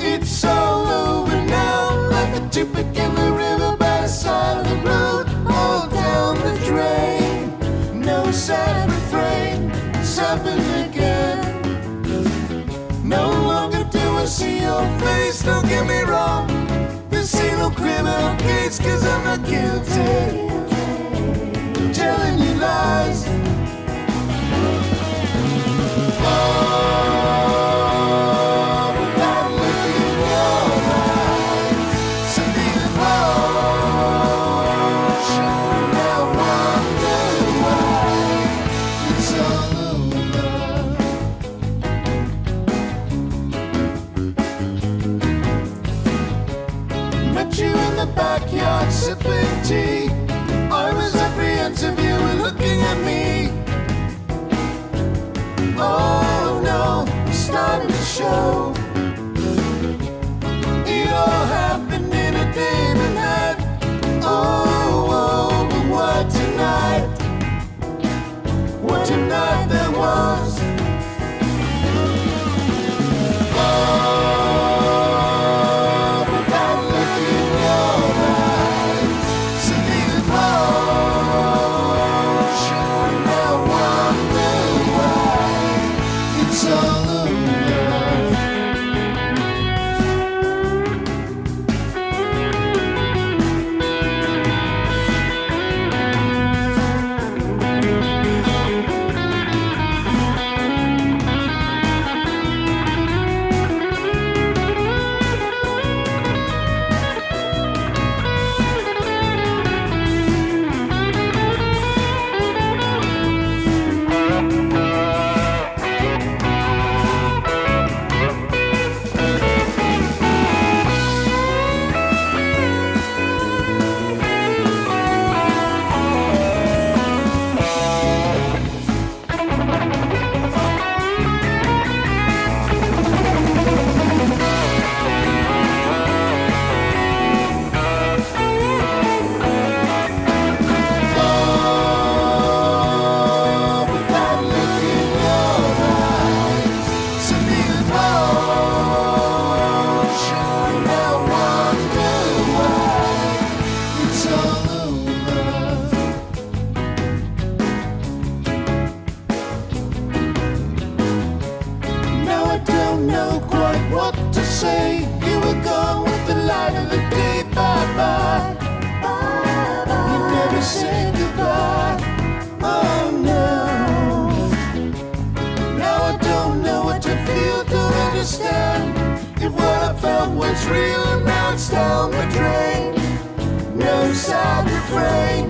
It's all over now, like a toothpick in the river by the side of the road, all down the drain. No sad refrain, it's happened again. No longer do I see your face, don't get me wrong. This ain't no criminal case, 'cause I'm not guilty. I'm telling you lies. Oh, without looking in your eyes. Something emotion, now wonder why it's all over. Met you in the backyard sipping tea. I was apprehensive, you were looking at me. Oh no, it's starting to show. It all happened in a day and a night. Oh, but what tonight? What tonight there was. Oh, without looking in your eyes. Something emotion, now wonder why it's all over. You were gone with the light of the day, bye-bye. You never said goodbye. Oh no. Now I don't know what to feel, don't understand. If what I felt was real and now it's down the drain. No sad refrain.